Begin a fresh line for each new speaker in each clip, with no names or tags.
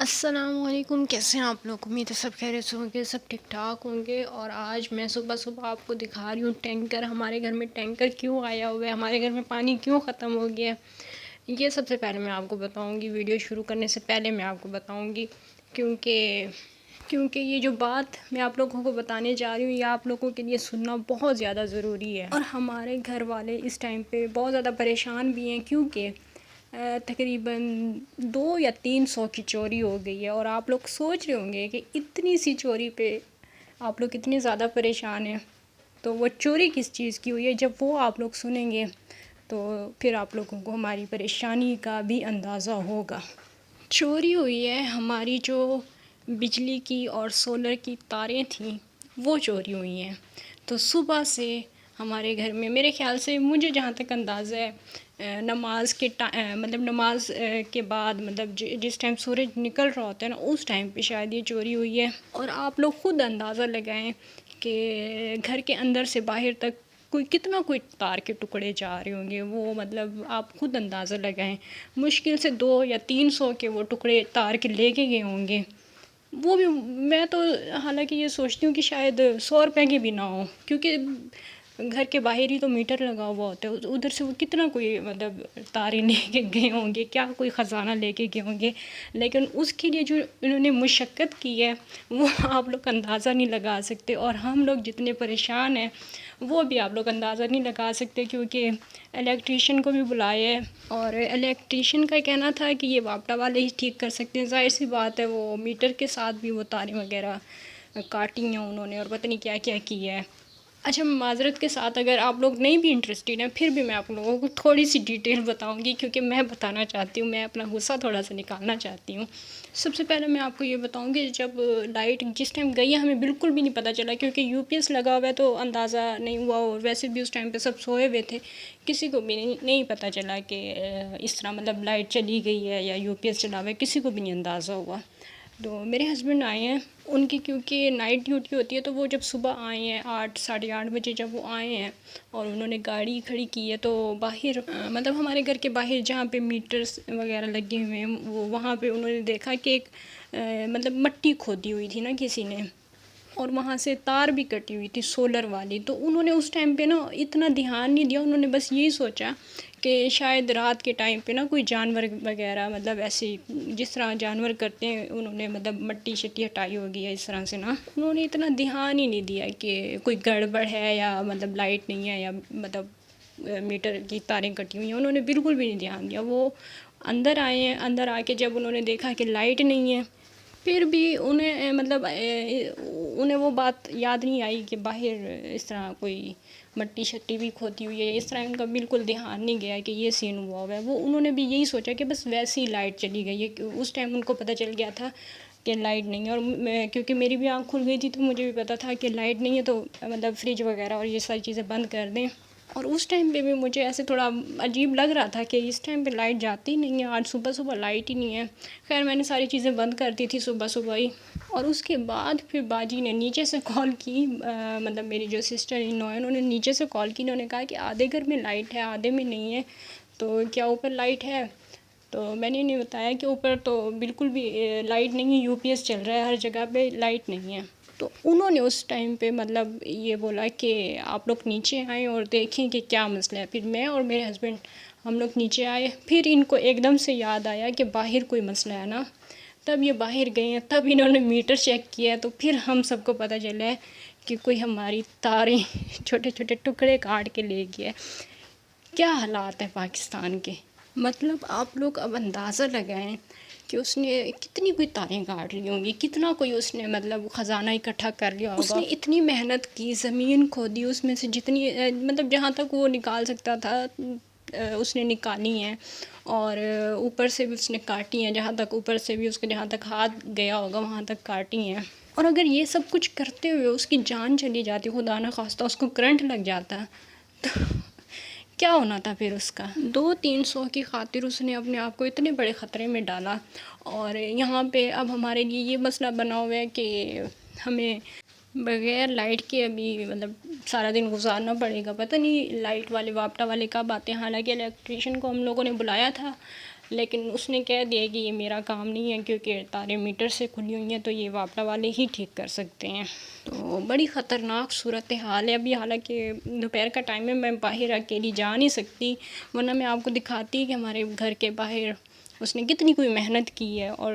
السلام علیکم، کیسے ہیں آپ لوگ؟ امید ہے سب خیریت سے ہوں گے، سب ٹھیک ٹھاک ہوں گے۔ اور آج میں صبح صبح آپ کو دکھا رہی ہوں ٹینکر۔ ہمارے گھر میں ٹینکر کیوں آیا ہوا ہے، ہمارے گھر میں پانی کیوں ختم ہو گیا ہے، یہ سب سے پہلے میں آپ کو بتاؤں گی۔ ویڈیو شروع کرنے سے پہلے میں آپ کو بتاؤں گی کیونکہ یہ جو بات میں آپ لوگوں کو بتانے جا رہی ہوں، یہ آپ لوگوں کے لیے سننا بہت زیادہ ضروری ہے۔ اور ہمارے گھر والے اس ٹائم پہ بہت زیادہ پریشان بھی ہیں، کیونکہ تقریباً 200 یا 300 کی چوری ہو گئی ہے۔ اور آپ لوگ سوچ رہے ہوں گے کہ اتنی سی چوری پہ آپ لوگ اتنے زیادہ پریشان ہیں، تو وہ چوری کس چیز کی ہوئی ہے؟ جب وہ آپ لوگ سنیں گے تو پھر آپ لوگوں کو ہماری پریشانی کا بھی اندازہ ہوگا۔ چوری ہوئی ہے ہماری جو بجلی کی اور سولر کی تاریں تھیں، وہ چوری ہوئی ہیں۔ تو صبح سے ہمارے گھر میں، میرے خیال سے، مجھے جہاں تک اندازہ ہے، نماز کے نماز کے بعد، جس ٹائم سورج نکل رہا ہوتا ہے نا، اس ٹائم پہ شاید یہ چوری ہوئی ہے۔ اور آپ لوگ خود اندازہ لگائیں کہ گھر کے اندر سے باہر تک کوئی تار کے ٹکڑے جا رہے ہوں گے، وہ آپ خود اندازہ لگائیں، مشکل سے 200 یا 300 کے وہ ٹکڑے تار کے لے کے گئے ہوں گے۔ وہ بھی میں تو حالانکہ یہ سوچتی ہوں کہ شاید 100 روپے کے بھی نہ ہوں، کیونکہ گھر کے باہر ہی تو میٹر لگا ہوا ہوتا ہے، ادھر سے وہ کتنا کوئی تاریں لے کے گئے ہوں گے، کیا کوئی خزانہ لے کے گئے ہوں گے۔ لیکن اس کے لیے جو انہوں نے مشقت کی ہے، وہ آپ لوگ اندازہ نہیں لگا سکتے۔ اور ہم لوگ جتنے پریشان ہیں وہ بھی آپ لوگ اندازہ نہیں لگا سکتے، کیونکہ الیکٹریشین کو بھی بلائے ہے، اور الیکٹریشین کا کہنا تھا کہ یہ واپٹا والے ہی ٹھیک کر سکتے ہیں۔ ظاہر سی بات ہے، وہ میٹر کے ساتھ بھی وہ تاریں وغیرہ کاٹی ہیں انہوں نے، اور پتہ نہیں کیا کیا کیا ہے۔ اچھا، معذرت کے ساتھ اگر آپ لوگ نہیں بھی انٹرسٹڈ ہیں، پھر بھی میں آپ لوگوں کو تھوڑی سی ڈیٹیل بتاؤں گی، کیونکہ میں بتانا چاہتی ہوں، میں اپنا غصہ تھوڑا سا نکالنا چاہتی ہوں۔ سب سے پہلے میں آپ کو یہ بتاؤں گی، جب لائٹ جس ٹائم گئی ہے، ہمیں بالکل بھی نہیں پتہ چلا، کیونکہ یو پی ایس لگا ہوا ہے تو اندازہ نہیں ہوا، اور ویسے بھی اس ٹائم پہ سب سوئے ہوئے تھے، کسی کو بھی نہیں پتہ چلا کہ اس طرح لائٹ چلی گئی ہے یا یو پی ایس چلا ہوا ہے، کسی کو بھی نہیں اندازہ ہوا۔ تو میرے ہسبینڈ آئے ہیں، ان کی کیونکہ نائٹ ڈیوٹی ہوتی ہے، تو وہ جب صبح آئے ہیں 8 ساڑھے 8 بجے جب وہ آئے ہیں، اور انہوں نے گاڑی کھڑی کی ہے، تو باہر ہمارے گھر کے باہر جہاں پہ میٹرز وغیرہ لگے ہوئے ہیں، وہاں پہ انہوں نے دیکھا کہ ایک مٹی کھودی ہوئی تھی نا کسی نے، اور وہاں سے تار بھی کٹی ہوئی تھی سولر والی۔ تو انہوں نے اس ٹائم پہ اتنا دھیان نہیں دیا، انہوں نے بس یہی سوچا کہ شاید رات کے ٹائم پہ کوئی جانور وغیرہ ایسے جس طرح جانور کرتے ہیں، انہوں نے مٹی شٹی ہٹائی ہوگی، اس طرح سے انہوں نے اتنا دھیان ہی نہیں دیا کہ کوئی گڑبڑ ہے یا لائٹ نہیں ہے، یا میٹر کی تاریں کٹی ہوئی ہیں، انہوں نے بالکل بھی نہیں دھیان دیا۔ وہ اندر آئے ہیں، اندر آ کے جب انہوں نے دیکھا کہ لائٹ نہیں ہے، پھر بھی انہیں وہ بات یاد نہیں آئی کہ باہر اس طرح کوئی مٹی شٹی بھی کھوتی ہوئی ہے، اس طرح ان کا بالکل دھیان نہیں گیا کہ یہ سین ہوا ہوا ہے۔ انہوں نے بھی یہی سوچا کہ بس ویسے ہی لائٹ چلی گئی ہے، اس ٹائم ان کو پتہ چل گیا تھا کہ لائٹ نہیں ہے۔ اور کیونکہ میری بھی آنکھ کھل گئی تھی، تو مجھے بھی پتہ تھا کہ لائٹ نہیں ہے، تو فریج وغیرہ اور یہ ساری چیزیں بند کر دیں۔ اور اس ٹائم پہ بھی مجھے ایسے تھوڑا عجیب لگ رہا تھا کہ اس ٹائم پہ لائٹ جاتی نہیں ہے، آج صبح صبح لائٹ ہی نہیں ہے۔ خیر میں نے ساری چیزیں بند کر دی تھی صبح صبح ہی۔ اور اس کے بعد پھر باجی نے نیچے سے کال کی، میری جو سسٹر ان لا ہے، انہوں نے نیچے سے کال کی، انہوں نے کہا کہ آدھے گھر میں لائٹ ہے، آدھے میں نہیں ہے، تو کیا اوپر لائٹ ہے؟ تو میں نے انہیں بتایا کہ اوپر تو بالکل بھی لائٹ نہیں ہے، یو پی ایس چل رہا ہے، ہر جگہ پہ لائٹ نہیں ہے۔ تو انہوں نے اس ٹائم پہ یہ بولا کہ آپ لوگ نیچے آئیں اور دیکھیں کہ کیا مسئلہ ہے۔ پھر میں اور میرے ہسبینڈ ہم لوگ نیچے آئے، پھر ان کو ایک دم سے یاد آیا کہ باہر کوئی مسئلہ ہے نا، تب یہ باہر گئے ہیں، تب انہوں نے میٹر چیک کیا ہے، تو پھر ہم سب کو پتہ چلا ہے کہ کوئی ہماری تاریں چھوٹے چھوٹے ٹکڑے کاٹ کے لے گیا ہے۔ کیا حالات ہیں پاکستان کے! آپ لوگ اب اندازہ لگائیں کہ اس نے کتنی کوئی تاریں کاٹ لی ہوں گی، کتنا کوئی اس نے خزانہ اکٹھا کر لیا ہوگا۔ اس نے اتنی محنت کی، زمین کھودی، اس میں سے جتنی جہاں تک وہ نکال سکتا تھا اس نے نکالی ہیں، اور اوپر سے بھی اس نے کاٹی ہیں، جہاں تک اوپر سے بھی اس کے جہاں تک ہاتھ گیا ہوگا وہاں تک کاٹی ہیں۔ اور اگر یہ سب کچھ کرتے ہوئے اس کی جان چلی جاتی، خدا نہ خواستہ اس کو کرنٹ لگ جاتا، تو کیا ہونا تھا پھر اس کا؟ 200-300 کی خاطر اس نے اپنے آپ کو اتنے بڑے خطرے میں ڈالا۔ اور یہاں پہ اب ہمارے لیے یہ مسئلہ بنا ہوا ہے کہ ہمیں بغیر لائٹ کے ابھی سارا دن گزارنا پڑے گا۔ پتہ نہیں لائٹ والے واپٹا والے کب آتے ہیں، حالانکہ الیکٹریشین کو ہم لوگوں نے بلایا تھا لیکن اس نے کہہ دیا کہ یہ میرا کام نہیں ہے کیونکہ تاریں میٹر سے کھلی ہوئی ہیں تو یہ واپڈا والے ہی ٹھیک کر سکتے ہیں. تو بڑی خطرناک صورتحال ہے ابھی. حالانکہ دوپہر کا ٹائم ہے, میں باہر اکیلی جا نہیں سکتی, ورنہ میں آپ کو دکھاتی کہ ہمارے گھر کے باہر اس نے کتنی کوئی محنت کی ہے. اور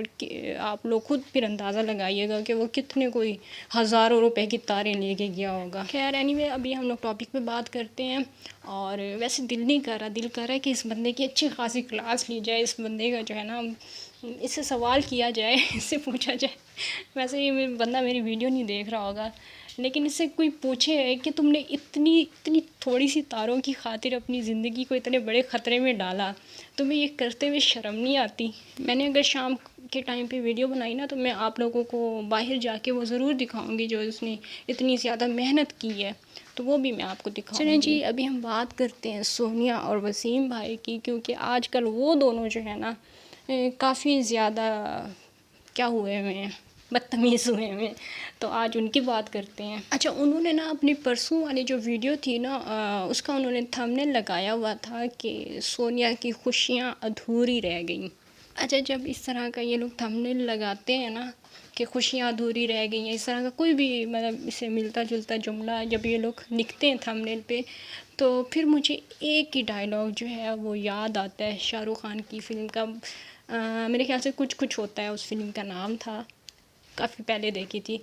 آپ لوگ خود پھر اندازہ لگائیے گا کہ وہ کتنے کوئی ہزاروں روپے کی تاریں لے کے گیا ہوگا. خیر anyway, ابھی ہم لوگ ٹاپک پہ بات کرتے ہیں. اور ویسے دل نہیں کر رہا, دل کر رہا ہے کہ اس بندے کی اچھی خاصی کلاس لی جائے, اس بندے کا جو ہے نا اس سے سوال کیا جائے, اس سے پوچھا جائے. ویسے یہ بندہ میری ویڈیو نہیں دیکھ رہا ہوگا, لیکن اس سے کوئی پوچھے کہ تم نے اتنی تھوڑی سی تاروں کی خاطر اپنی زندگی کو اتنے بڑے خطرے میں ڈالا, تمہیں یہ کرتے ہوئے شرم نہیں آتی؟ میں نے اگر شام کے ٹائم پہ ویڈیو بنائی نا تو میں آپ لوگوں کو باہر جا کے وہ ضرور دکھاؤں گی جو اس نے اتنی زیادہ محنت کی ہے, تو وہ بھی میں آپ کو دکھاؤں گی. چلیں جی, ابھی ہم بات کرتے ہیں سونیا اور وسیم بھائی کی, کیونکہ آج کل وہ دونوں جو ہے نا کافی زیادہ کیا ہوئے ہیں, بدتمیز ہوئے ہیں. تو آج ان کی بات کرتے ہیں. اچھا, انہوں نے نا اپنی پرسوں والی جو ویڈیو تھی نا اس کا انہوں نے تھمبنیل لگایا ہوا تھا کہ سونیا کی خوشیاں ادھوری رہ گئیں. اچھا, جب اس طرح کا یہ لوگ تھمبنیل لگاتے ہیں نا کہ خوشیاں ادھوری رہ گئی ہیں, اس طرح کا کوئی بھی مطلب اسے ملتا جلتا جملہ جب یہ لوگ لکھتے ہیں تھمبنیل پہ, تو پھر مجھے ایک ہی ڈائلاگ جو ہے وہ یاد آتا ہے شاہ رخ خان کی فلم کا. میرے خیال سے کچھ ہوتا ہے اس فلم کا نام تھا, کافی پہلے دیکھی تھی.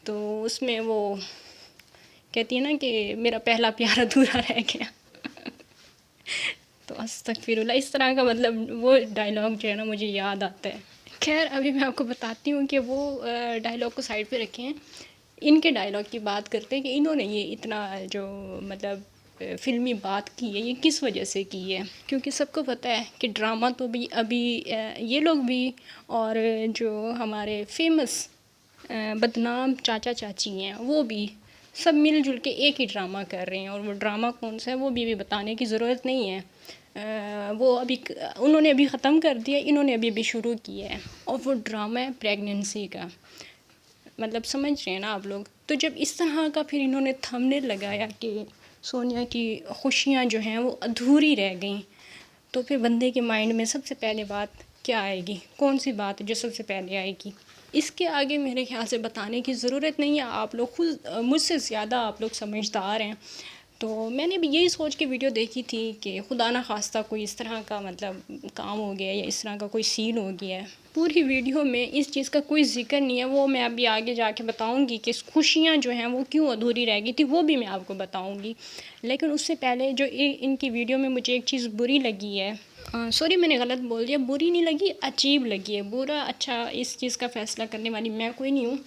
تو اس میں وہ کہتی ہے نا کہ میرا پہلا پیار ادھورا رہ گیا. تو استغفراللہ, اس طرح کا مطلب وہ ڈائلاگ جو ہے نا مجھے یاد آتا ہے. خیر, ابھی میں آپ کو بتاتی ہوں کہ وہ ڈائلاگ کو سائڈ پہ رکھیں, ان کے ڈائلاگ کی بات کرتے ہیں کہ انہوں نے یہ اتنا جو مطلب فلمی بات کی ہے یہ کس وجہ سے کی ہے. کیونکہ سب کو پتہ ہے کہ ڈرامہ تو بھی ابھی یہ لوگ بھی اور جو ہمارے فیمس بدنام چاچا چاچی ہیں وہ بھی سب مل جل کے ایک ہی ڈرامہ کر رہے ہیں. اور وہ ڈرامہ کون سا ہے وہ بھی بتانے کی ضرورت نہیں ہے. وہ ابھی انہوں نے ابھی ختم کر دیا, انہوں نے ابھی شروع کیا ہے, اور وہ ڈرامہ ہے پریگننسی کا. مطلب سمجھ رہے ہیں نا آپ لوگ. تو جب اس طرح کا پھر انہوں نے تھمبنیل لگایا کہ سونیا کی خوشیاں جو ہیں وہ ادھوری رہ گئیں, تو پھر بندے کے مائنڈ میں سب سے پہلے بات کیا آئے گی, کون سی بات جو سب سے پہلے آئے گی؟ اس کے آگے میرے خیال سے بتانے کی ضرورت نہیں ہے, آپ لوگ خود مجھ سے زیادہ آپ لوگ سمجھدار ہیں. تو میں نے بھی یہی سوچ کے ویڈیو دیکھی تھی کہ خدا نہ خواستہ کوئی اس طرح کا مطلب کام ہو گیا یا اس طرح کا کوئی سین ہو گیا ہے. پوری ویڈیو میں اس چیز کا کوئی ذکر نہیں ہے, وہ میں ابھی آگے جا کے بتاؤں گی کہ خوشیاں جو ہیں وہ کیوں ادھوری رہ گئی تھی, وہ بھی میں آپ کو بتاؤں گی. لیکن اس سے پہلے جو ان کی ویڈیو میں مجھے ایک چیز بری لگی ہے, سوری میں نے غلط بول دیا, بری نہیں لگی, عجیب لگی ہے. برا اچھا اس چیز کا فیصلہ کرنے والی میں کوئی نہیں ہوں.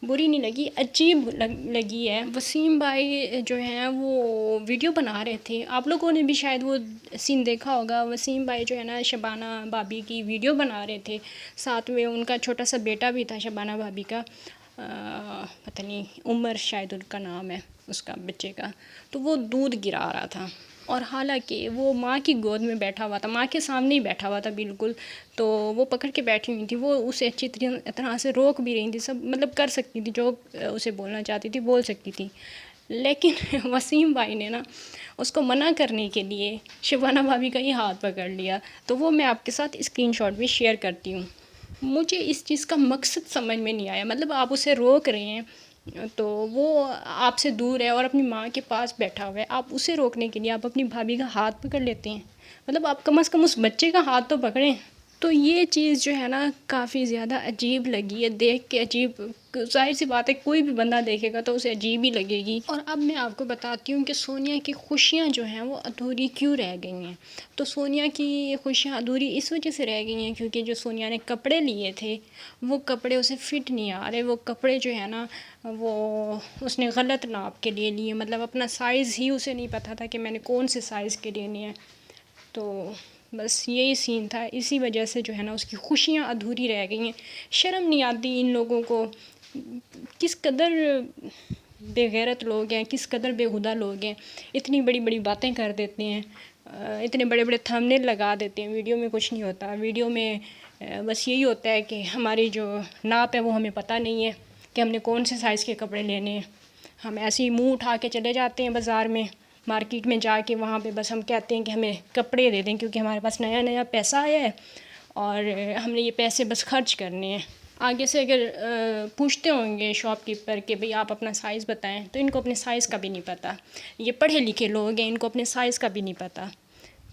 بری نہیں لگی, عجیب لگی ہے. وسیم بھائی جو ہیں وہ ویڈیو بنا رہے تھے, آپ لوگوں نے بھی شاید وہ سین دیکھا ہوگا. وسیم بھائی جو ہے نا شبانہ بھابی کی ویڈیو بنا رہے تھے, ساتھ میں ان کا چھوٹا سا بیٹا بھی تھا شبانہ بھابی کا, پتہ نہیں عمر شاید ان کا نام ہے اس کا بچے کا. تو وہ دودھ گرا رہا تھا, اور حالانکہ وہ ماں کی گود میں بیٹھا ہوا تھا, ماں کے سامنے ہی بیٹھا ہوا تھا بالکل. تو وہ پکڑ کے بیٹھی ہوئی تھی, وہ اسے اچھی طرح سے روک بھی رہی تھی, سب مطلب کر سکتی تھی جو اسے بولنا چاہتی تھی بول سکتی تھی. لیکن وسیم بھائی نے نا اس کو منع کرنے کے لیے شبانہ بھابی کا ہی ہاتھ پکڑ لیا. تو وہ میں آپ کے ساتھ اسکرین شاٹ بھی شیئر کرتی ہوں. مجھے اس چیز کا مقصد سمجھ میں نہیں آیا, مطلب آپ اسے روک رہے ہیں تو وہ آپ سے دور ہے اور اپنی ماں کے پاس بیٹھا ہوا ہے, آپ اسے روکنے کے لیے آپ اپنی بھابھی کا ہاتھ پکڑ لیتے ہیں. مطلب آپ کم از کم اس بچے کا ہاتھ تو پکڑیں. تو یہ چیز جو ہے نا کافی زیادہ عجیب لگی ہے, دیکھ کے عجیب, ظاہر سی بات ہے کوئی بھی بندہ دیکھے گا تو اسے عجیب ہی لگے گی. اور اب میں آپ کو بتاتی ہوں کہ سونیا کی خوشیاں جو ہیں وہ ادھوری کیوں رہ گئی ہیں. تو سونیا کی خوشیاں ادھوری اس وجہ سے رہ گئی ہیں کیونکہ جو سونیا نے کپڑے لیے تھے وہ کپڑے اسے فٹ نہیں آ رہے. وہ کپڑے جو ہے نا وہ اس نے غلط ناپ کے لیے لیے, مطلب اپنا سائز ہی اسے نہیں پتہ تھا کہ میں نے کون سے سائز کے لینے ہیں. تو بس یہی سین تھا, اسی وجہ سے جو ہے نا اس کی خوشیاں ادھوری رہ گئی ہیں. شرم نہیں آتی ان لوگوں کو, کس قدر بے غیرت لوگ ہیں, کس قدر بے ہدہ لوگ ہیں, اتنی بڑی بڑی باتیں کر دیتے ہیں, اتنے بڑے بڑے تھمبنیل لگا دیتے ہیں. ویڈیو میں کچھ نہیں ہوتا, ویڈیو میں بس یہی ہوتا ہے کہ ہماری جو ناپ ہے وہ ہمیں پتہ نہیں ہے کہ ہم نے کون سے سائز کے کپڑے لینے ہیں. ہم ایسے ہی منہ اٹھا کے چلے جاتے ہیں بازار میں, مارکیٹ میں جا کے وہاں پہ بس ہم کہتے ہیں کہ ہمیں کپڑے دے دیں کیونکہ ہمارے پاس نیا نیا پیسہ آیا ہے اور ہم نے یہ پیسے بس خرچ کرنے ہیں. آگے سے اگر پوچھتے ہوں گے شاپ کیپر کہ بھئی آپ اپنا سائز بتائیں تو ان کو اپنے سائز کا بھی نہیں پتہ. یہ پڑھے لکھے لوگ ہیں, ان کو اپنے سائز کا بھی نہیں پتہ.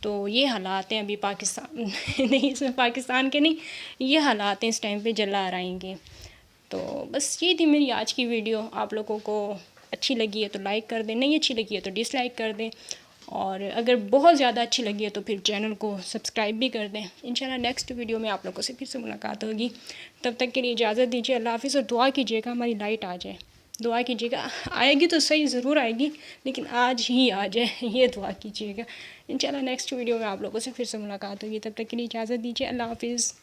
تو یہ حالات ہیں ابھی پاکستان نہیں, اس میں پاکستان کے نہیں, یہ حالات ہیں اس ٹائم پہ جلا آئیں گے. تو بس یہ تھی میری آج کی ویڈیو. آپ لوگوں کو اچھی لگی ہے تو لائک کر دیں, نہیں اچھی لگی ہے تو ڈس لائک کر دیں, اور اگر بہت زیادہ اچھی لگی ہے تو پھر چینل کو سبسکرائب بھی کر دیں. انشاءاللہ نیکسٹ ویڈیو میں آپ لوگوں سے پھر سے ملاقات ہوگی. تب تک کے لیے اجازت دیجیے. اللہ حافظ. اور دعا کیجیے گا ہماری لائٹ آ جائے. دعا کیجیے گا, آئے گی تو صحیح ضرور آئے گی لیکن آج ہی آ جائے, یہ دعا کیجیے گا. انشاءاللہ نیکسٹ ویڈیو میں آپ لوگوں سے پھر سے ملاقات ہوگی. تب تک کے لیے اجازت دیجیے. اللہ حافظ.